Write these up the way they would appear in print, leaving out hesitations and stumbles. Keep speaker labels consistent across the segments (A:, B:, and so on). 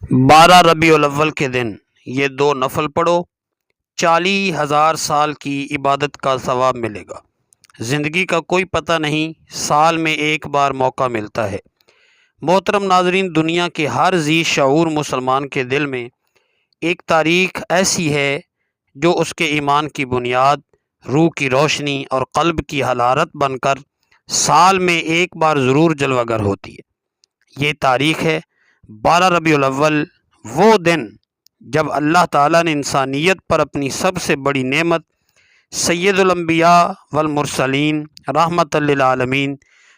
A: 12 ربیع الاول کے دن یہ 2 نفل پڑھو، 40,000 سال کی عبادت کا ثواب ملے گا۔ زندگی کا کوئی پتہ نہیں، سال میں ایک بار موقع ملتا ہے۔ محترم ناظرین، دنیا کے ہر ذی شعور مسلمان کے دل میں ایک تاریخ ایسی ہے جو اس کے ایمان کی بنیاد، روح کی روشنی اور قلب کی حرارت بن کر سال میں ایک بار ضرور جلوہ گر ہوتی ہے۔ یہ تاریخ ہے 12 ربیع الاول، وہ دن جب اللہ تعالیٰ نے انسانیت پر اپنی سب سے بڑی نعمت سید الانبیاء والمرسلین رحمت للعالمین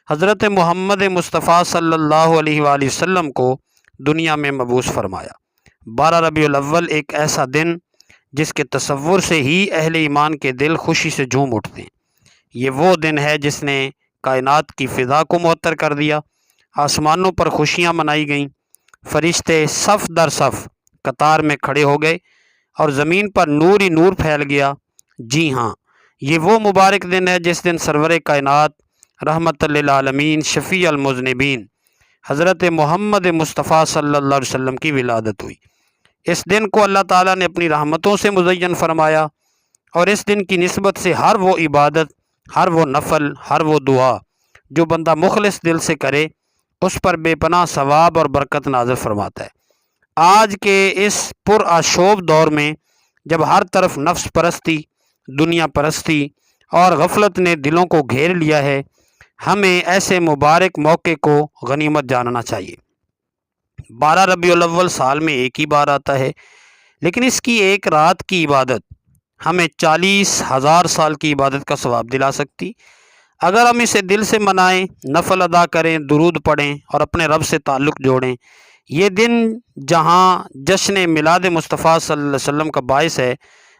A: حضرت محمد مصطفیٰ صلی اللہ علیہ وآلہ وسلم کو دنیا میں مبعوث فرمایا۔ 12 ربیع الاول ایک ایسا دن جس کے تصور سے ہی اہل ایمان کے دل خوشی سے جھوم اٹھتے ہیں۔ یہ وہ دن ہے جس نے کائنات کی فضا کو معطر کر دیا، آسمانوں پر خوشیاں منائی گئیں، فرشتے صف در صف قطار میں کھڑے ہو گئے اور زمین پر نور ہی نور پھیل گیا۔ جی ہاں، یہ وہ مبارک دن ہے جس دن سرور کائنات رحمت للعالمین شفیع المذنبین حضرت محمد مصطفیٰ صلی اللہ علیہ وسلم کی ولادت ہوئی۔ اس دن کو اللہ تعالیٰ نے اپنی رحمتوں سے مزین فرمایا، اور اس دن کی نسبت سے ہر وہ عبادت، ہر وہ نفل، ہر وہ دعا جو بندہ مخلص دل سے کرے، اس پر بے پناہ ثواب اور برکت نازل فرماتا ہے۔ آج کے اس پرآشوب دور میں جب ہر طرف نفس پرستی، دنیا پرستی اور غفلت نے دلوں کو گھیر لیا ہے، ہمیں ایسے مبارک موقع کو غنیمت جاننا چاہیے۔ 12 ربیع الاول سال میں ایک ہی بار آتا ہے، لیکن اس کی ایک رات کی عبادت ہمیں 40,000 سال کی عبادت کا ثواب دلا سکتی۔ اگر ہم اسے دل سے منائیں، نفل ادا کریں، درود پڑھیں اور اپنے رب سے تعلق جوڑیں، یہ دن جہاں جشن میلاد مصطفیٰ صلی اللہ علیہ وسلم کا باعث ہے،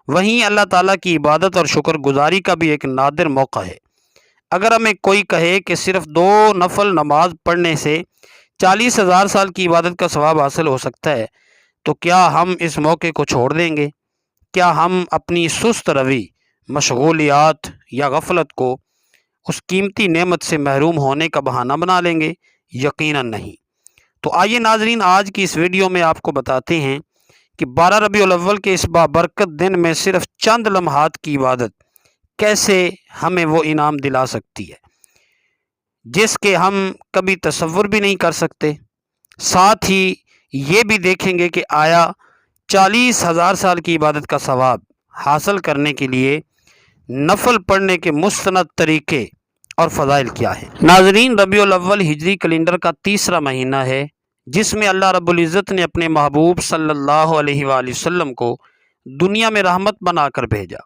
A: وہیں اللہ تعالیٰ کی عبادت اور شکر گزاری کا بھی ایک نادر موقع ہے۔ اگر ہمیں کوئی کہے کہ صرف 2 نفل نماز پڑھنے سے 40,000 سال کی عبادت کا ثواب حاصل ہو سکتا ہے، تو کیا ہم اس موقع کو چھوڑ دیں گے؟ کیا ہم اپنی سست روی، مشغولیات یا غفلت کو اس قیمتی نعمت سے محروم ہونے کا بہانہ بنا لیں گے؟ یقیناً نہیں۔ تو آئیے ناظرین، آج کی اس ویڈیو میں آپ کو بتاتے ہیں کہ 12 ربیع الاول کے اس بابرکت دن میں صرف چند لمحات کی عبادت کیسے ہمیں وہ انعام دلا سکتی ہے جس کے ہم کبھی تصور بھی نہیں کر سکتے۔ ساتھ ہی یہ بھی دیکھیں گے کہ آیا 40,000 سال کی عبادت کا ثواب حاصل کرنے کے لیے نفل پڑھنے کے مستند طریقے اور فضائل کیا ہیں۔ ناظرین، ربیع الاول ہجری کیلنڈر کا تیسرا مہینہ ہے جس میں اللہ رب العزت نے اپنے محبوب صلی اللہ علیہ وآلہ وسلم کو دنیا میں رحمت بنا کر بھیجا۔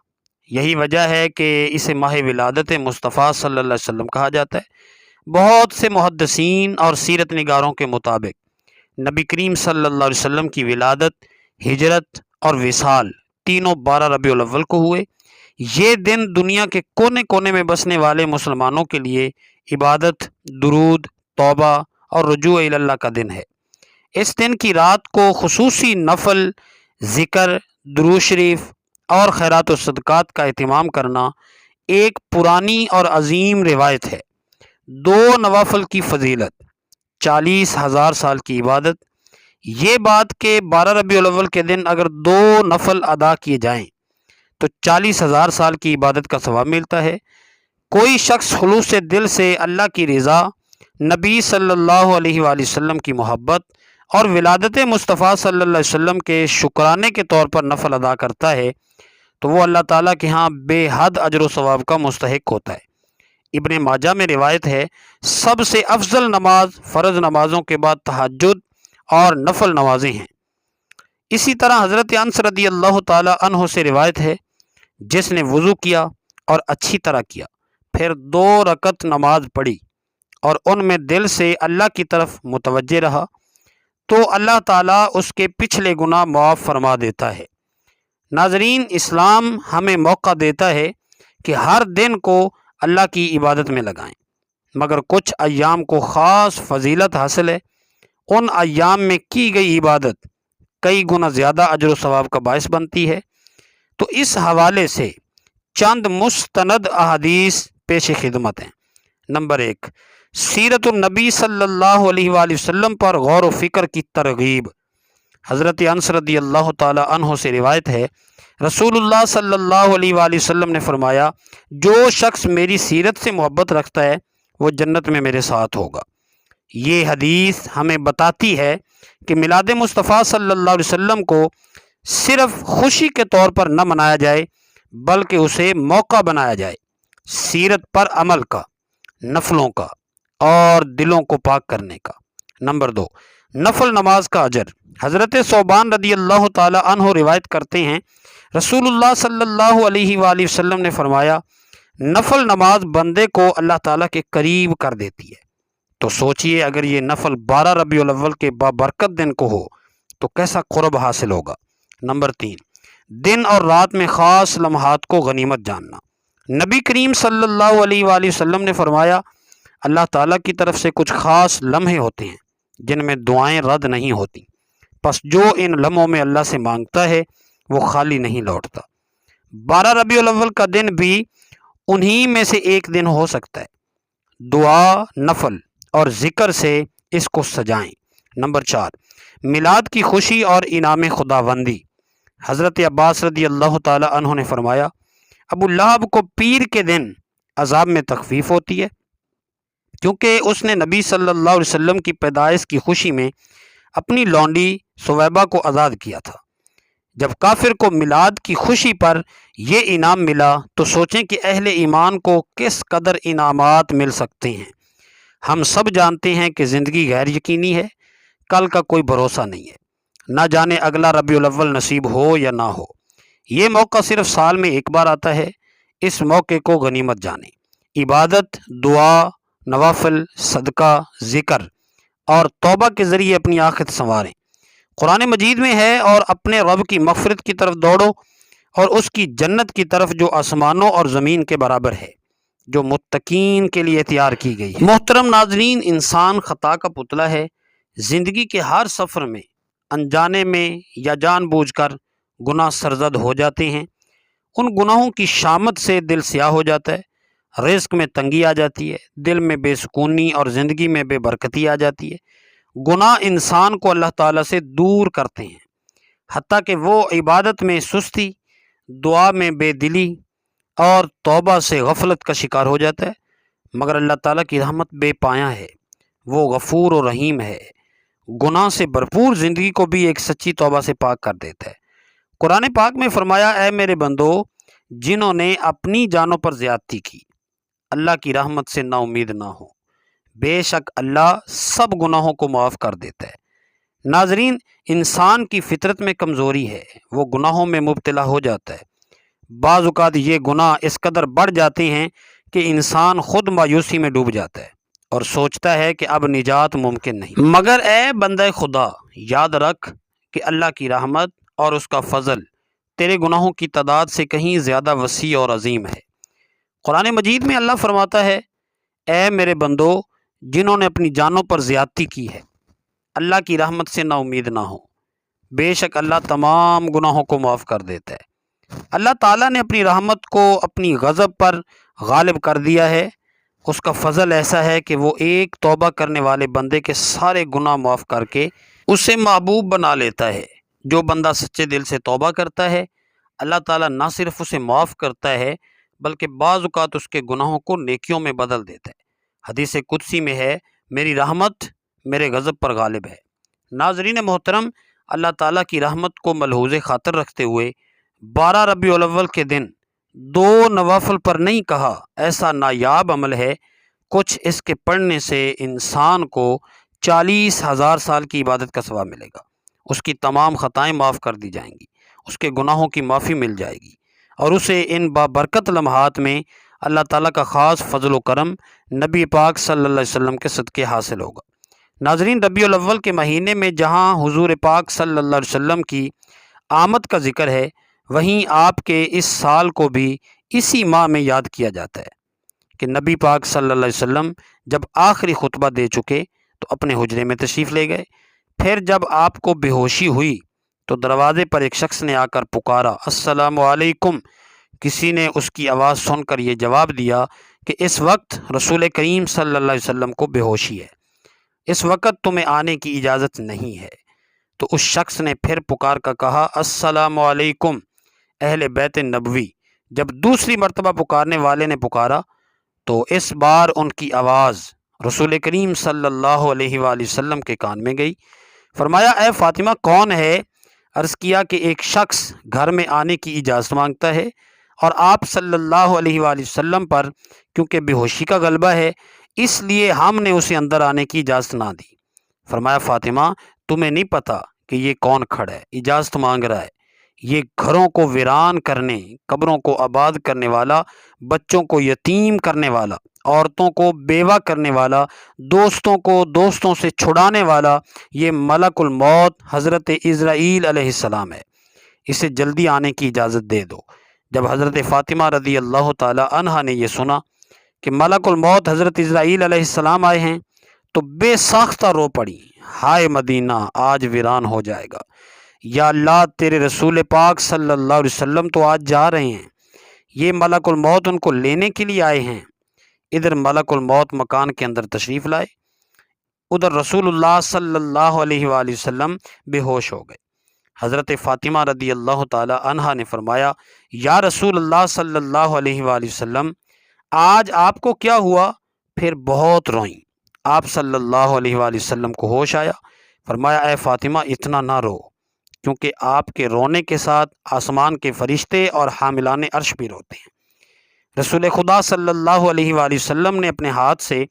A: یہی وجہ ہے کہ اسے ماہ ولادت مصطفیٰ صلی اللہ علیہ وسلم کہا جاتا ہے۔ بہت سے محدثین اور سیرت نگاروں کے مطابق نبی کریم صلی اللہ علیہ وسلم کی ولادت، ہجرت اور وصال تینوں 12 ربیع الاول کو ہوئے۔ یہ دن دنیا کے کونے کونے میں بسنے والے مسلمانوں کے لیے عبادت، درود، توبہ اور رجوع الی اللہ کا دن ہے۔ اس دن کی رات کو خصوصی نفل، ذکر، درود شریف اور خیرات و صدقات کا اہتمام کرنا ایک پرانی اور عظیم روایت ہے۔ 2 نوافل کی فضیلت، 40,000 سال کی عبادت۔ یہ بات کہ 12 ربیع الاول کے دن اگر 2 نفل ادا کیے جائیں تو 40,000 سال کی عبادت کا ثواب ملتا ہے۔ کوئی شخص خلوص دل سے اللہ کی رضا، نبی صلی اللہ علیہ وآلہ وسلم کی محبت اور ولادت مصطفیٰ صلی اللہ علیہ وسلم کے شکرانے کے طور پر نفل ادا کرتا ہے تو وہ اللہ تعالیٰ کے ہاں بے حد اجر و ثواب کا مستحق ہوتا ہے۔ ابن ماجہ میں روایت ہے، سب سے افضل نماز فرض نمازوں کے بعد تہجد اور نفل نمازیں ہیں۔ اسی طرح حضرت انس رضی اللہ تعالی عنہ سے روایت ہے، جس نے وضو کیا اور اچھی طرح کیا، پھر 2 رکعت نماز پڑھی اور ان میں دل سے اللہ کی طرف متوجہ رہا تو اللہ تعالیٰ اس کے پچھلے گناہ معاف فرما دیتا ہے۔ ناظرین، اسلام ہمیں موقع دیتا ہے کہ ہر دن کو اللہ کی عبادت میں لگائیں، مگر کچھ ایام کو خاص فضیلت حاصل ہے۔ ان ایام میں کی گئی عبادت کئی گنا زیادہ اجر و ثواب کا باعث بنتی ہے۔ تو اس حوالے سے چند مستند احادیث پیش خدمت ہیں۔ نمبر 1، سیرت النبی صلی اللہ علیہ وآلہ وسلم پر غور و فکر کی ترغیب۔ حضرت انس رضی اللہ تعالی عنہ سے روایت ہے، رسول اللہ صلی اللہ علیہ وآلہ وسلم نے فرمایا، جو شخص میری سیرت سے محبت رکھتا ہے وہ جنت میں میرے ساتھ ہوگا۔ یہ حدیث ہمیں بتاتی ہے کہ میلاد مصطفیٰ صلی اللہ علیہ وسلم کو صرف خوشی کے طور پر نہ منایا جائے بلکہ اسے موقع بنایا جائے سیرت پر عمل کا، نفلوں کا اور دلوں کو پاک کرنے کا۔ نمبر 2، نفل نماز کا اجر۔ حضرت ثوبان رضی اللہ تعالی عنہ روایت کرتے ہیں، رسول اللہ صلی اللہ علیہ وآلہ وسلم نے فرمایا، نفل نماز بندے کو اللہ تعالیٰ کے قریب کر دیتی ہے۔ تو سوچئے اگر یہ نفل 12 ربیع الاول کے بابرکت دن کو ہو تو کیسا قرب حاصل ہوگا۔ نمبر 3، دن اور رات میں خاص لمحات کو غنیمت جاننا۔ نبی کریم صلی اللہ علیہ وآلہ وسلم نے فرمایا، اللہ تعالیٰ کی طرف سے کچھ خاص لمحے ہوتے ہیں جن میں دعائیں رد نہیں ہوتی، پس جو ان لمحوں میں اللہ سے مانگتا ہے وہ خالی نہیں لوٹتا۔ 12 ربیع الاول کا دن بھی انہی میں سے ایک دن ہو سکتا ہے۔ دعا، نفل اور ذکر سے اس کو سجائیں۔ نمبر 4، میلاد کی خوشی اور انعام خداوندی۔ حضرت عباس رضی اللہ تعالی عنہ نے فرمایا، ابو لہب کو پیر کے دن عذاب میں تخفیف ہوتی ہے کیونکہ اس نے نبی صلی اللہ علیہ وسلم کی پیدائش کی خوشی میں اپنی لونڈی سویبہ کو آزاد کیا تھا۔ جب کافر کو میلاد کی خوشی پر یہ انعام ملا تو سوچیں کہ اہل ایمان کو کس قدر انعامات مل سکتے ہیں۔ ہم سب جانتے ہیں کہ زندگی غیر یقینی ہے، کل کا کوئی بھروسہ نہیں ہے، نہ جانے اگلا ربیع الاول نصیب ہو یا نہ ہو۔ یہ موقع صرف سال میں ایک بار آتا ہے، اس موقع کو غنیمت جانیں۔ عبادت، دعا، نوافل، صدقہ، ذکر اور توبہ کے ذریعے اپنی آخرت سنواریں۔ قرآن مجید میں ہے، اور اپنے رب کی مغفرت کی طرف دوڑو اور اس کی جنت کی طرف جو آسمانوں اور زمین کے برابر ہے، جو متقین کے لیے تیار کی گئی ہے۔ محترم ناظرین، انسان خطا کا پتلا ہے۔ زندگی کے ہر سفر میں انجانے میں یا جان بوجھ کر گناہ سرزد ہو جاتے ہیں۔ ان گناہوں کی شامت سے دل سیاہ ہو جاتا ہے، رزق میں تنگی آ جاتی ہے، دل میں بے سکونی اور زندگی میں بے برکتی آ جاتی ہے۔ گناہ انسان کو اللہ تعالیٰ سے دور کرتے ہیں، حتیٰ کہ وہ عبادت میں سستی، دعا میں بے دلی اور توبہ سے غفلت کا شکار ہو جاتا ہے۔ مگر اللہ تعالیٰ کی رحمت بے پایاں ہے، وہ غفور و رحیم ہے، گناہ سے بھرپور زندگی کو بھی ایک سچی توبہ سے پاک کر دیتا ہے۔ قرآن پاک میں فرمایا، اے میرے بندو، جنہوں نے اپنی جانوں پر زیادتی کی، اللہ کی رحمت سے نا امید نہ ہو، بے شک اللہ سب گناہوں کو معاف کر دیتا ہے۔ ناظرین، انسان کی فطرت میں کمزوری ہے، وہ گناہوں میں مبتلا ہو جاتا ہے۔ بعض اوقات یہ گناہ اس قدر بڑھ جاتے ہیں کہ انسان خود مایوسی میں ڈوب جاتا ہے اور سوچتا ہے کہ اب نجات ممکن نہیں۔ مگر اے بندہ خدا، یاد رکھ کہ اللہ کی رحمت اور اس کا فضل تیرے گناہوں کی تعداد سے کہیں زیادہ وسیع اور عظیم ہے۔ قرآن مجید میں اللہ فرماتا ہے، اے میرے بندو، جنہوں نے اپنی جانوں پر زیادتی کی ہے، اللہ کی رحمت سے نا امید نہ ہو، بے شک اللہ تمام گناہوں کو معاف کر دیتا ہے۔ اللہ تعالیٰ نے اپنی رحمت کو اپنی غضب پر غالب کر دیا ہے۔ اس کا فضل ایسا ہے کہ وہ ایک توبہ کرنے والے بندے کے سارے گناہ معاف کر کے اسے محبوب بنا لیتا ہے۔ جو بندہ سچے دل سے توبہ کرتا ہے، اللہ تعالیٰ نہ صرف اسے معاف کرتا ہے بلکہ بعض اوقات اس کے گناہوں کو نیکیوں میں بدل دیتا ہے۔ حدیث قدسی میں ہے، میری رحمت میرے غضب پر غالب ہے۔ ناظرین محترم، اللہ تعالیٰ کی رحمت کو ملحوظ خاطر رکھتے ہوئے 12 ربیع الاول کے دن 2 نوافل پر نہیں کہا، ایسا نایاب عمل ہے، کچھ اس کے پڑھنے سے انسان کو 40,000 سال کی عبادت کا ثواب ملے گا، اس کی تمام خطائیں معاف کر دی جائیں گی، اس کے گناہوں کی معافی مل جائے گی، اور اسے ان بابرکت لمحات میں اللہ تعالیٰ کا خاص فضل و کرم نبی پاک صلی اللہ علیہ وسلم کے صدقے حاصل ہوگا۔ ناظرین، ربیع الاول کے مہینے میں جہاں حضور پاک صلی اللہ علیہ وسلم کی آمد کا ذکر ہے، وہیں آپ کے اس سال کو بھی اسی ماہ میں یاد کیا جاتا ہے کہ نبی پاک صلی اللہ علیہ وسلم جب آخری خطبہ دے چکے تو اپنے حجرے میں تشریف لے گئے۔ پھر جب آپ کو بے ہوشی ہوئی تو دروازے پر ایک شخص نے آ کر پکارا، السلام علیکم۔ کسی نے اس کی آواز سن کر یہ جواب دیا کہ اس وقت رسول کریم صلی اللہ علیہ وسلم کو بے ہوشی ہے، اس وقت تمہیں آنے کی اجازت نہیں ہے۔ تو اس شخص نے پھر پکار کر کہا السلام علیکم اہل بیت نبوی۔ جب دوسری مرتبہ پکارنے والے نے پکارا تو اس بار ان کی آواز رسول کریم صلی اللہ علیہ وآلہ وسلم کے کان میں گئی۔ فرمایا اے فاطمہ کون ہے؟ عرض کیا کہ ایک شخص گھر میں آنے کی اجازت مانگتا ہے اور آپ صلی اللہ علیہ وآلہ وسلم پر کیونکہ بے ہوشی کا غلبہ ہے اس لیے ہم نے اسے اندر آنے کی اجازت نہ دی۔ فرمایا فاطمہ تمہیں نہیں پتہ کہ یہ کون کھڑا ہے، اجازت مانگ رہا ہے؟ یہ گھروں کو ویران کرنے، قبروں کو آباد کرنے والا، بچوں کو یتیم کرنے والا، عورتوں کو بیوہ کرنے والا، دوستوں کو دوستوں سے چھڑانے والا، یہ ملک الموت حضرت عزرائیل علیہ السلام ہے، اسے جلدی آنے کی اجازت دے دو۔ جب حضرت فاطمہ رضی اللہ تعالی عنہا نے یہ سنا کہ ملک الموت حضرت عزرائیل علیہ السلام آئے ہیں تو بے ساختہ رو پڑی، ہائے مدینہ آج ویران ہو جائے گا، یا اللہ تیرے رسول پاک صلی اللہ علیہ وسلم تو آج جا رہے ہیں، یہ ملک الموت ان کو لینے کے لیے آئے ہیں۔ ادھر ملک الموت مکان کے اندر تشریف لائے، ادھر رسول اللہ صلی اللہ علیہ وآلہ وسلم بے ہوش ہو گئے۔ حضرت فاطمہ رضی اللہ تعالی عنہا نے فرمایا یا رسول اللہ صلی اللہ علیہ وآلہ وسلم آج آپ کو کیا ہوا؟ پھر بہت روئیں۔ آپ صلی اللہ علیہ وآلہ وسلم کو ہوش آیا، فرمایا اے فاطمہ اتنا نہ رو، کیونکہ آپ کے رونے کے ساتھ آسمان کے فرشتے اور حاملان عرش بھی روتے ہیں۔ رسول خدا صلی اللہ علیہ وآلہ وسلم نے اپنے ہاتھ سے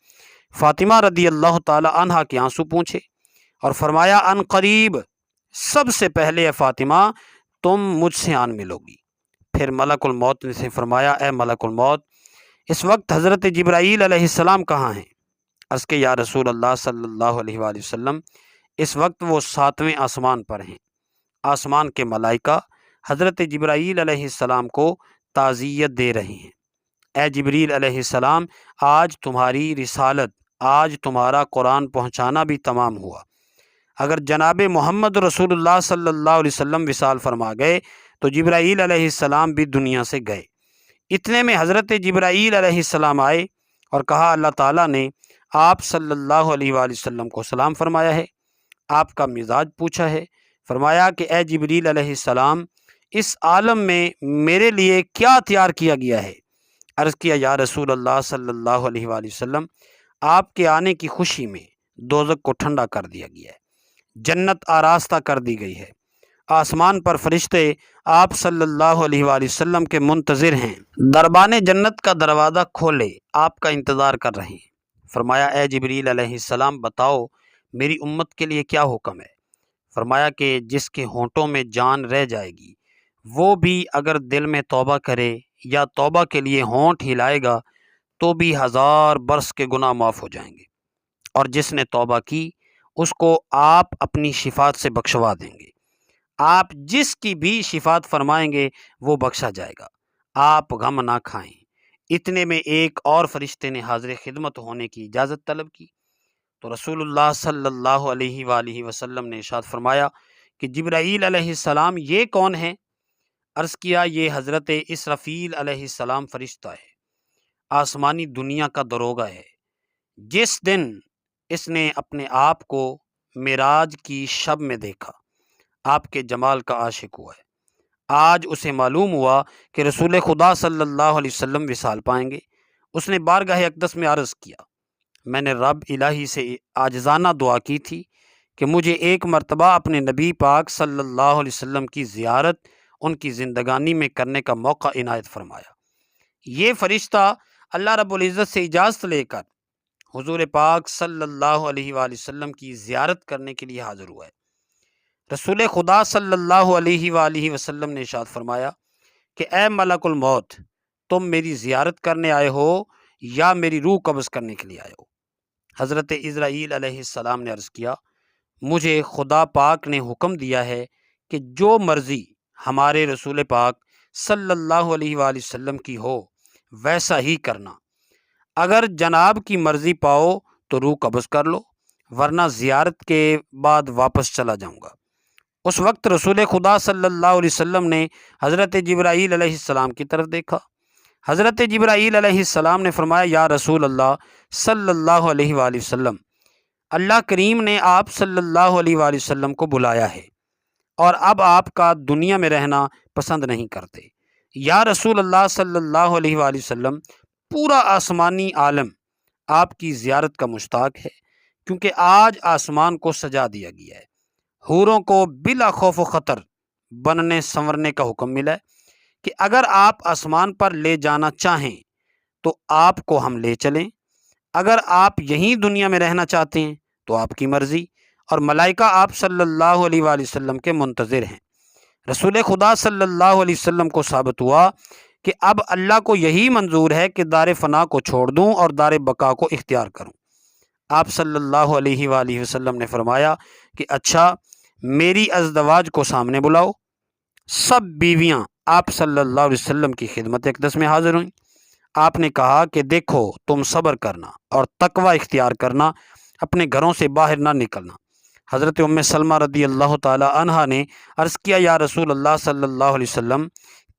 A: فاطمہ رضی اللہ تعالی عنہا کے آنسو پونچھے اور فرمایا ان قریب سب سے پہلے اے فاطمہ تم مجھ سے آن ملو گی۔ پھر ملک الموت نے سے فرمایا اے ملک الموت اس وقت حضرت جبرائیل علیہ السلام کہاں ہیں؟ عرض کہ یا رسول اللہ صلی اللہ علیہ وآلہ وسلم اس وقت وہ 7ویں آسمان پر ہیں، آسمان کے ملائکہ حضرت جبرائیل علیہ السلام کو تعزیت دے رہے ہیں۔ اے جبریل علیہ السلام آج تمہاری رسالت، آج تمہارا قرآن پہنچانا بھی تمام ہوا۔ اگر جناب محمد رسول اللہ صلی اللہ علیہ وسلم وصال فرما گئے تو جبرائیل علیہ السلام بھی دنیا سے گئے۔ اتنے میں حضرت جبرائیل علیہ السلام آئے اور کہا اللہ تعالیٰ نے آپ صلی اللہ علیہ وآلہ وسلم کو سلام فرمایا ہے، آپ کا مزاج پوچھا ہے۔ فرمایا کہ اے جبریل علیہ السلام اس عالم میں میرے لیے کیا تیار کیا گیا ہے؟ عرض کیا یا رسول اللہ صلی اللہ علیہ وآلہ وسلم آپ کے آنے کی خوشی میں دوزخ کو ٹھنڈا کر دیا گیا ہے، جنت آراستہ کر دی گئی ہے، آسمان پر فرشتے آپ صلی اللہ علیہ وآلہ وسلم کے منتظر ہیں، دربان جنت کا دروازہ کھولے آپ کا انتظار کر رہے ہیں۔ فرمایا اے جبریل علیہ السلام بتاؤ میری امت کے لیے کیا حکم ہے؟ فرمایا کہ جس کے ہونٹوں میں جان رہ جائے گی وہ بھی اگر دل میں توبہ کرے یا توبہ کے لیے ہونٹ ہلائے گا تو بھی 1000 برس کے گناہ معاف ہو جائیں گے، اور جس نے توبہ کی اس کو آپ اپنی شفاعت سے بخشوا دیں گے، آپ جس کی بھی شفاعت فرمائیں گے وہ بخشا جائے گا، آپ غم نہ کھائیں۔ اتنے میں ایک اور فرشتے نے حاضر خدمت ہونے کی اجازت طلب کی تو رسول اللہ صلی اللہ علیہ وآلہ وسلم نے ارشاد فرمایا کہ جبرائیل علیہ السلام یہ کون ہیں؟ عرض کیا یہ حضرت اسرافیل علیہ السلام فرشتہ ہے، آسمانی دنیا کا دروغہ ہے، جس دن اس نے اپنے آپ کو معراج کی شب میں دیکھا آپ کے جمال کا عاشق ہوا ہے، آج اسے معلوم ہوا کہ رسول خدا صلی اللہ علیہ وسلم وصال پائیں گے۔ اس نے بارگاہ اقدس میں عرض کیا میں نے رب الہی سے عاجزانہ دعا کی تھی کہ مجھے ایک مرتبہ اپنے نبی پاک صلی اللہ علیہ وسلم کی زیارت ان کی زندگانی میں کرنے کا موقع عنایت فرمایا۔ یہ فرشتہ اللہ رب العزت سے اجازت لے کر حضور پاک صلی اللہ علیہ وآلہ وسلم کی زیارت کرنے کے لیے حاضر ہوا ہے۔ رسول خدا صلی اللہ علیہ وآلہ وسلم نے ارشاد فرمایا کہ اے ملک الموت تم میری زیارت کرنے آئے ہو یا میری روح قبض کرنے کے لیے آئے ہو؟ حضرت عزرائیل علیہ السلام نے عرض کیا مجھے خدا پاک نے حکم دیا ہے کہ جو مرضی ہمارے رسول پاک صلی اللہ علیہ وآلہ وسلم کی ہو ویسا ہی کرنا، اگر جناب کی مرضی پاؤ تو روح قبض کر لو ورنہ زیارت کے بعد واپس چلا جاؤں گا۔ اس وقت رسول خدا صلی اللہ علیہ وسلم نے حضرت جبرائیل علیہ السلام کی طرف دیکھا۔ حضرت جبرائیل علیہ السلام نے فرمایا یا رسول اللہ صلی اللہ علیہ وآلہ وسلم اللہ کریم نے آپ صلی اللہ علیہ وآلہ وسلم کو بلایا ہے اور اب آپ کا دنیا میں رہنا پسند نہیں کرتے۔ یا رسول اللہ صلی اللہ علیہ وآلہ وسلم، پورا آسمانی عالم آپ کی زیارت کا مشتاق ہے، کیونکہ آج آسمان کو سجا دیا گیا ہے، حوروں کو بلا خوف و خطر بننے سنورنے کا حکم ملا ہے کہ اگر آپ آسمان پر لے جانا چاہیں تو آپ کو ہم لے چلیں، اگر آپ یہیں دنیا میں رہنا چاہتے ہیں تو آپ کی مرضی، اور ملائکہ آپ صلی اللہ علیہ وآلہ وسلم کے منتظر ہیں۔ رسول خدا صلی اللہ علیہ وسلم کو ثابت ہوا کہ اب اللہ کو یہی منظور ہے کہ دار فنا کو چھوڑ دوں اور دار بقا کو اختیار کروں۔ آپ صلی اللہ علیہ وآلہ وسلم نے فرمایا کہ اچھا، میری ازدواج کو سامنے بلاؤ۔ سب بیویاں آپ صلی اللہ علیہ وسلم کی خدمت اقدس میں حاضر ہوئیں۔ آپ نے کہا کہ دیکھو، تم صبر کرنا اور تقوی اختیار کرنا، اپنے گھروں سے باہر نہ نکلنا۔ حضرت ام سلمہ رضی اللہ تعالی عنہا نے عرض کیا، یا رسول اللہ صلی اللہ علیہ وسلم،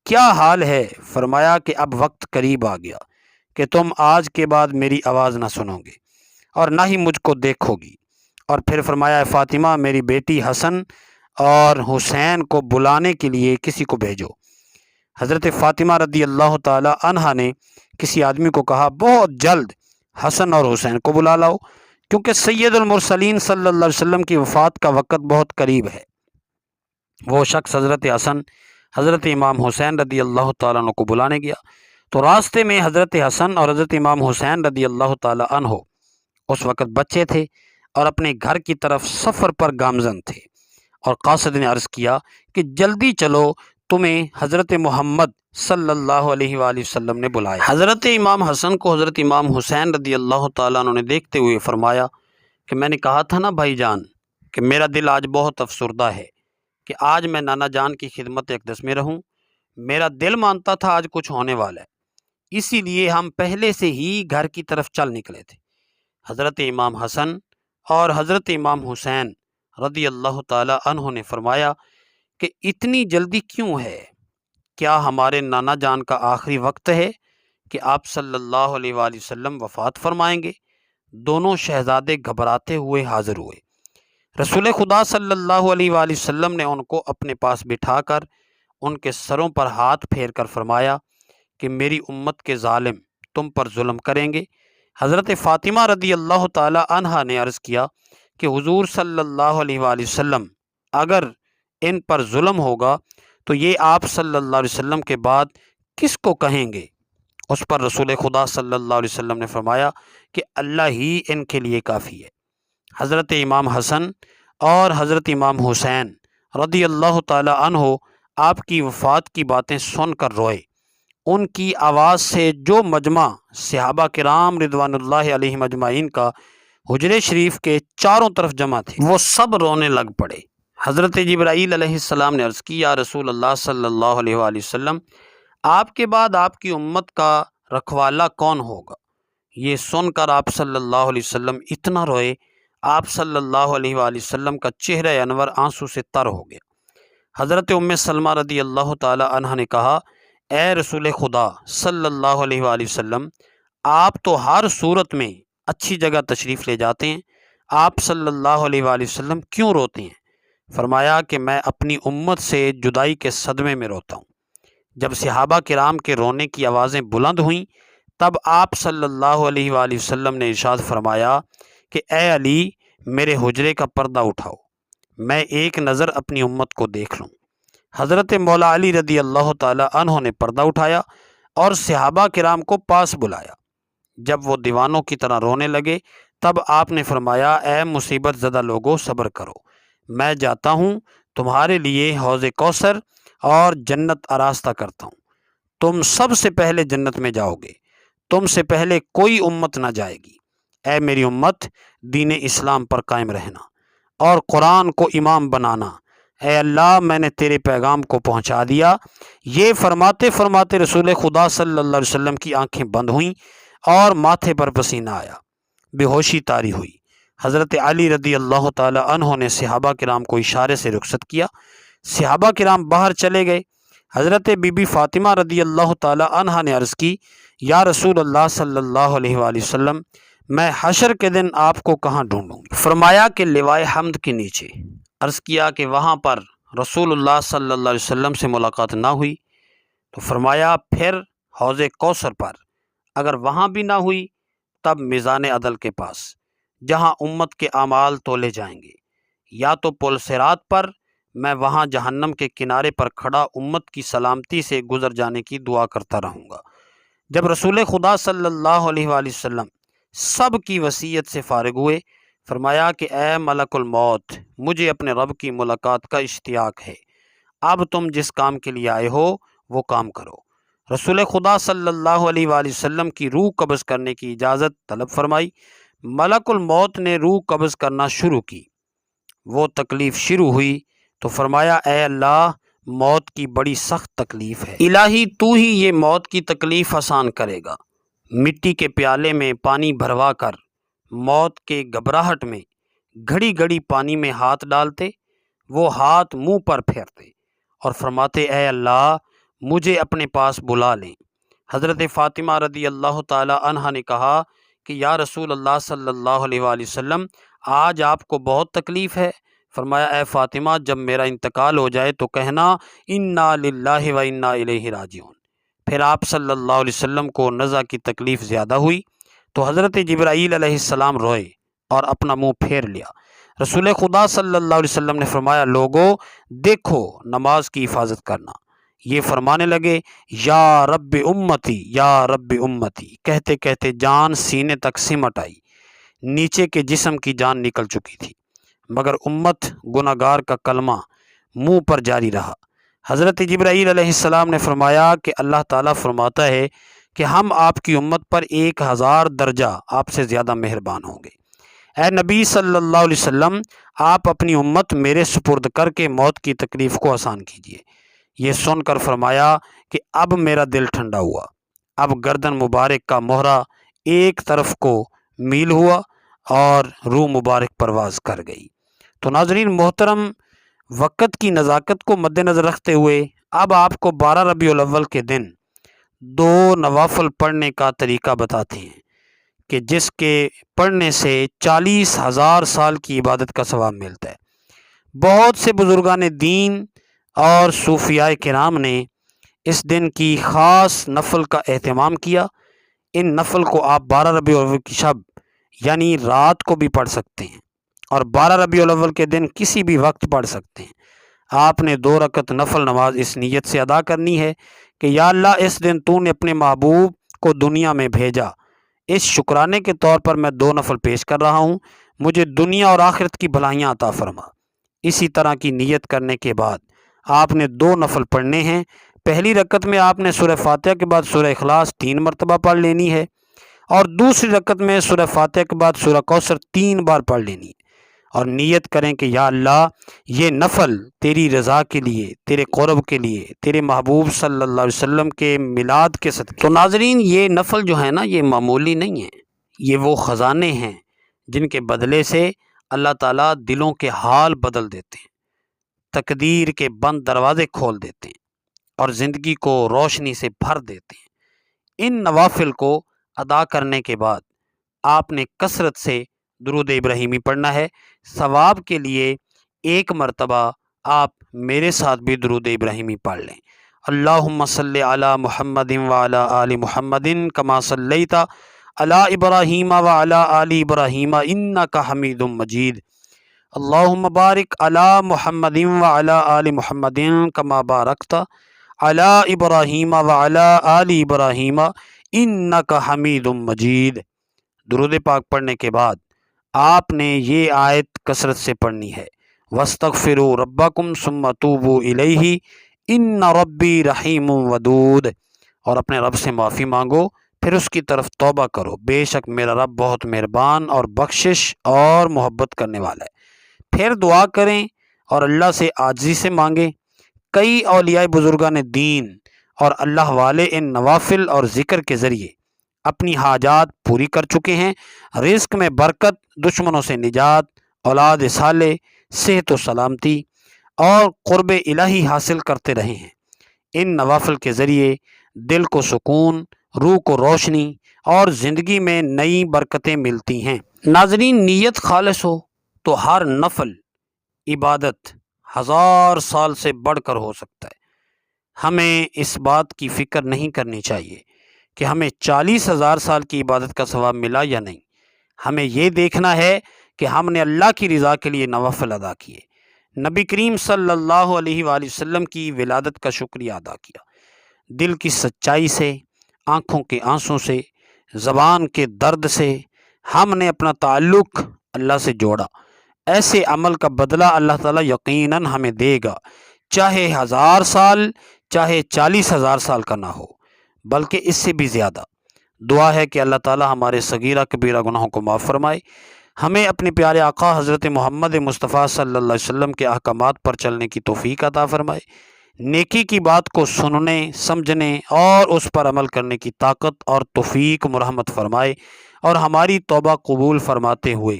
A: کیا حال ہے؟ فرمایا کہ اب وقت قریب آ گیا کہ تم آج کے بعد میری آواز نہ سنو گے اور نہ ہی مجھ کو دیکھو گی۔ اور پھر فرمایا، فاطمہ، میری بیٹی حسن اور حسین کو بلانے کے لیے کسی کو بھیجو۔ حضرت فاطمہ رضی اللہ تعالی عنہا نے کسی آدمی کو کہا، بہت جلد حسن اور حسین کو بلا لاؤ، کیونکہ سید المرسلین صلی اللہ علیہ وسلم کی وفات کا وقت بہت قریب ہے۔ وہ شخص حضرت حسن، حضرت امام حسین رضی اللہ تعالیٰ عنہ کو بلانے گیا تو راستے میں حضرت حسن اور حضرت امام حسین رضی اللہ تعالیٰ عنہ اس وقت بچے تھے اور اپنے گھر کی طرف سفر پر گامزن تھے، اور قاصد نے عرض کیا کہ جلدی چلو، تمہیں حضرت محمد صلی اللہ علیہ وآلہ وسلم نے بلایا۔ حضرت امام حسن کو حضرت امام حسین رضی اللہ تعالیٰ عنہ نے دیکھتے ہوئے فرمایا کہ میں نے کہا تھا نا بھائی جان کہ میرا دل آج بہت افسردہ ہے کہ آج میں نانا جان کی خدمت اقدس میں رہوں۔ میرا دل مانتا تھا آج کچھ ہونے والا ہے، اسی لیے ہم پہلے سے ہی گھر کی طرف چل نکلے تھے۔ حضرت امام حسن اور حضرت امام حسین رضی اللہ تعالی عنہ نے فرمایا کہ اتنی جلدی کیوں ہے؟ کیا ہمارے نانا جان کا آخری وقت ہے کہ آپ صلی اللہ علیہ وآلہ وسلم وفات فرمائیں گے؟ دونوں شہزادے گھبراتے ہوئے حاضر ہوئے۔ رسول خدا صلی اللہ علیہ وآلہ وسلم نے ان کو اپنے پاس بٹھا کر ان کے سروں پر ہاتھ پھیر کر فرمایا کہ میری امت کے ظالم تم پر ظلم کریں گے۔ حضرت فاطمہ رضی اللہ تعالی عنہا نے عرض کیا کہ حضور صلی اللہ علیہ وآلہ وسلم، اگر ان پر ظلم ہوگا تو یہ آپ صلی اللہ علیہ وسلم کے بعد کس کو کہیں گے؟ اس پر رسول خدا صلی اللہ علیہ وسلم نے فرمایا کہ اللہ ہی ان کے لیے کافی ہے۔ حضرت امام حسن اور حضرت امام حسین رضی اللہ تعالی عنہ آپ کی وفات کی باتیں سن کر روئے۔ ان کی آواز سے جو مجمع صحابہ کرام رضوان اللہ علیہم اجمعین کا حجرے شریف کے چاروں طرف جمع تھے، وہ سب رونے لگ پڑے۔ حضرت جبرائیل علیہ السلام نے عرض کی، یا رسول اللہ صلی اللہ علیہ وآلہ وسلم، آپ کے بعد آپ کی امت کا رکھوالا کون ہوگا؟ یہ سن کر آپ صلی اللہ علیہ وسلم اتنا روئے، آپ صلی اللہ علیہ وآلہ وسلم کا چہرہ انور آنسو سے تر ہو گیا۔ حضرت ام سلمہ رضی اللہ تعالی عنہ نے کہا، اے رسول خدا صلی اللہ علیہ وآلہ وسلم، آپ تو ہر صورت میں اچھی جگہ تشریف لے جاتے ہیں، آپ صلی اللہ علیہ وآلہ وسلم کیوں روتے ہیں؟ فرمایا کہ میں اپنی امت سے جدائی کے صدمے میں روتا ہوں۔ جب صحابہ کرام کے رونے کی آوازیں بلند ہوئیں تب آپ صلی اللہ علیہ وآلہ وسلم نے ارشاد فرمایا کہ اے علی، میرے حجرے کا پردہ اٹھاؤ، میں ایک نظر اپنی امت کو دیکھ لوں۔ حضرت مولا علی رضی اللہ تعالی عنہ نے پردہ اٹھایا اور صحابہ کرام کو پاس بلایا۔ جب وہ دیوانوں کی طرح رونے لگے تب آپ نے فرمایا، اے مصیبت زدہ لوگوں، صبر کرو، میں جاتا ہوں، تمہارے لیے حوض کوثر اور جنت آراستہ کرتا ہوں۔ تم سب سے پہلے جنت میں جاؤ گے، تم سے پہلے کوئی امت نہ جائے گی۔ اے میری امت، دین اسلام پر قائم رہنا اور قرآن کو امام بنانا۔ اے اللہ، میں نے تیرے پیغام کو پہنچا دیا۔ یہ فرماتے فرماتے رسول خدا صلی اللہ علیہ وسلم کی آنکھیں بند ہوئیں اور ماتھے پر پسینہ آیا، بے ہوشی طاری ہوئی۔ حضرت علی رضی اللہ تعالی عنہ نے صحابہ کرام کو اشارے سے رخصت کیا، صحابہ کرام باہر چلے گئے۔ حضرت بی بی فاطمہ رضی اللہ تعالی عنہ نے عرض کی، یا رسول اللہ صلی اللہ علیہ وآلہ وسلم، میں حشر کے دن آپ کو کہاں ڈھونڈوں گی؟ فرمایا کہ لوائے حمد کے نیچے۔ عرض کیا کہ وہاں پر رسول اللہ صلی اللہ علیہ وسلم سے ملاقات نہ ہوئی، تو فرمایا پھر حوض کوثر پر، اگر وہاں بھی نہ ہوئی تب میزان عدل کے پاس، جہاں امت کے اعمال تولے جائیں گے، یا تو پل صراط پر، میں وہاں جہنم کے کنارے پر کھڑا امت کی سلامتی سے گزر جانے کی دعا کرتا رہوں گا۔ جب رسول خدا صلی اللہ علیہ وآلہ وسلم سب کی وصیت سے فارغ ہوئے، فرمایا کہ اے ملک الموت، مجھے اپنے رب کی ملاقات کا اشتیاق ہے، اب تم جس کام کے لیے آئے ہو وہ کام کرو۔ رسول خدا صلی اللہ علیہ وآلہ وسلم کی روح قبض کرنے کی اجازت طلب فرمائی۔ ملک الموت نے روح قبض کرنا شروع کی۔ وہ تکلیف شروع ہوئی تو فرمایا اے اللہ، موت کی بڑی سخت تکلیف ہے، الہی تو ہی یہ موت کی تکلیف آسان کرے گا۔ مٹی کے پیالے میں پانی بھروا کر موت کے گھبراہٹ میں گھڑی گھڑی پانی میں ہاتھ ڈالتے، وہ ہاتھ منہ پر پھیرتے اور فرماتے اے اللہ، مجھے اپنے پاس بلا لیں۔ حضرت فاطمہ رضی اللہ تعالی عنہا نے کہا کہ یا رسول اللہ صلی اللہ علیہ وآلہ وسلم، آج آپ کو بہت تکلیف ہے۔ فرمایا اے فاطمہ، جب میرا انتقال ہو جائے تو کہنا انا للہ و انا الیہ راجعون۔ پھر آپ صلی اللہ علیہ وسلم کو نزع کی تکلیف زیادہ ہوئی تو حضرت جبرائیل علیہ السلام روئے اور اپنا منہ پھیر لیا۔ رسول خدا صلی اللہ علیہ وسلم نے فرمایا لوگو دیکھو نماز کی حفاظت کرنا۔ یہ فرمانے لگے یا رب امتی یا رب امتی، کہتے کہتے جان سینے تک سمٹ آئی، نیچے کے جسم کی جان نکل چکی تھی، مگر امت گناہ گار کا کلمہ منہ پر جاری رہا۔ حضرت جبرائیل علیہ السلام نے فرمایا کہ اللہ تعالیٰ فرماتا ہے کہ ہم آپ کی امت پر 1000 درجہ آپ سے زیادہ مہربان ہوں گے۔ اے نبی صلی اللہ علیہ وسلم، آپ اپنی امت میرے سپرد کر کے موت کی تکلیف کو آسان کیجیے۔ یہ سن کر فرمایا کہ اب میرا دل ٹھنڈا ہوا، اب گردن مبارک کا مہرہ ایک طرف کو میل ہوا اور روح مبارک پرواز کر گئی۔ تو ناظرین محترم، وقت کی نزاکت کو مد نظر رکھتے ہوئے اب آپ کو 12 ربیع الاول کے دن 2 نوافل پڑھنے کا طریقہ بتاتے ہیں کہ جس کے پڑھنے سے 40,000 سال کی عبادت کا ثواب ملتا ہے۔ بہت سے بزرگان دین اور صوفیاء کرام نے اس دن کی خاص نفل کا اہتمام کیا۔ ان نفل کو آپ 12 ربیع الاول کی شب یعنی رات کو بھی پڑھ سکتے ہیں اور 12 ربیع الاول کے دن کسی بھی وقت پڑھ سکتے ہیں۔ آپ نے 2 رکعت نفل نماز اس نیت سے ادا کرنی ہے کہ یا اللہ، اس دن تو نے اپنے محبوب کو دنیا میں بھیجا، اس شکرانے کے طور پر میں 2 نفل پیش کر رہا ہوں، مجھے دنیا اور آخرت کی بھلائیاں عطا فرما۔ اسی طرح کی نیت کرنے کے بعد آپ نے 2 نفل پڑھنے ہیں۔ پہلی رکعت میں آپ نے سورہ فاتحہ کے بعد سورہ اخلاص 3 مرتبہ پڑھ لینی ہے، اور دوسری رکعت میں سورہ فاتحہ کے بعد سورہ کوثر 3 بار پڑھ لینی ہے، اور نیت کریں کہ یا اللہ، یہ نفل تیری رضا کے لیے، تیرے قرب کے لیے، تیرے محبوب صلی اللہ علیہ وسلم کے میلاد کے صدقے۔ تو ناظرین، یہ نفل جو ہے نا، یہ معمولی نہیں ہے، یہ وہ خزانے ہیں جن کے بدلے سے اللہ تعالیٰ دلوں کے حال بدل دیتے ہیں، تقدیر کے بند دروازے کھول دیتے ہیں اور زندگی کو روشنی سے بھر دیتے ہیں۔ ان نوافل کو ادا کرنے کے بعد آپ نے کثرت سے درود ابراہیمی پڑھنا ہے۔ ثواب کے لیے 1 مرتبہ آپ میرے ساتھ بھی درود ابراہیمی پڑھ لیں۔ اللہم صلی علی محمد وعلی آل محمد کما صلیت علی ابراہیم وعلی آل ابراہیم انک حمید مجید۔ اللہم بارک علی محمد وعلی آل محمد کما بارکت علی ابراہیم وعلی آل ابراہیم انک حمید مجید۔ درود پاک پڑھنے کے بعد آپ نے یہ آیت کثرت سے پڑھنی ہے، وَاسْتَغْفِرُوا رَبَّكُمْ ثُمَّ تُوبُوا إِلَيْهِ إِنَّ رَبِّي رَحِيمٌ وَدُودٌ، اور اپنے رب سے معافی مانگو، پھر اس کی طرف توبہ کرو، بے شک میرا رب بہت مہربان اور بخشش اور محبت کرنے والا ہے۔ پھر دعا کریں اور اللہ سے عاجزی سے مانگیں۔ کئی اولیاء بزرگان دین اور اللہ والے ان نوافل اور ذکر کے ذریعے اپنی حاجات پوری کر چکے ہیں، رزق میں برکت، دشمنوں سے نجات، اولاد صالح، صحت و سلامتی اور قرب الہی حاصل کرتے رہے ہیں۔ ان نوافل کے ذریعے دل کو سکون، روح کو روشنی اور زندگی میں نئی برکتیں ملتی ہیں۔ ناظرین، نیت خالص ہو تو ہر نفل عبادت 1000 سال سے بڑھ کر ہو سکتا ہے۔ ہمیں اس بات کی فکر نہیں کرنی چاہیے کہ ہمیں 40,000 سال کی عبادت کا ثواب ملا یا نہیں۔ ہمیں یہ دیکھنا ہے کہ ہم نے اللہ کی رضا کے لیے نوافل ادا کیے، نبی کریم صلی اللہ علیہ وآلہ وسلم کی ولادت کا شکریہ ادا کیا، دل کی سچائی سے، آنکھوں کے آنسوں سے، زبان کے درد سے ہم نے اپنا تعلق اللہ سے جوڑا۔ ایسے عمل کا بدلہ اللہ تعالیٰ یقیناً ہمیں دے گا، چاہے 1000 سال چاہے 40,000 سال کا نہ ہو، بلکہ اس سے بھی زیادہ۔ دعا ہے کہ اللہ تعالیٰ ہمارے صغیرہ کبیرہ گناہوں کو معاف فرمائے، ہمیں اپنے پیارے آقا حضرت محمد مصطفیٰ صلی اللہ علیہ وسلم کے احکامات پر چلنے کی توفیق عطا فرمائے، نیکی کی بات کو سننے، سمجھنے اور اس پر عمل کرنے کی طاقت اور توفیق مرحمت فرمائے، اور ہماری توبہ قبول فرماتے ہوئے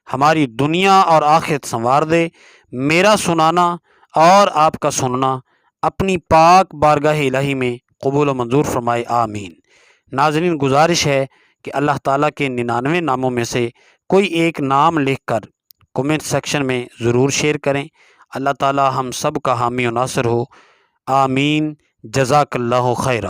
A: ہماری دنیا اور آخرت سنوار دے۔ میرا سنانا اور آپ کا سننا اپنی پاک بارگاہ الہی میں قبول و منظور فرمائے، آمین۔ ناظرین، گزارش ہے کہ اللہ تعالیٰ کے 99 ناموں میں سے کوئی ایک نام لکھ کر کومنٹ سیکشن میں ضرور شیئر کریں۔ اللہ تعالیٰ ہم سب کا حامی و ناصر ہو، آمین۔ جزاک اللہ خیرہ۔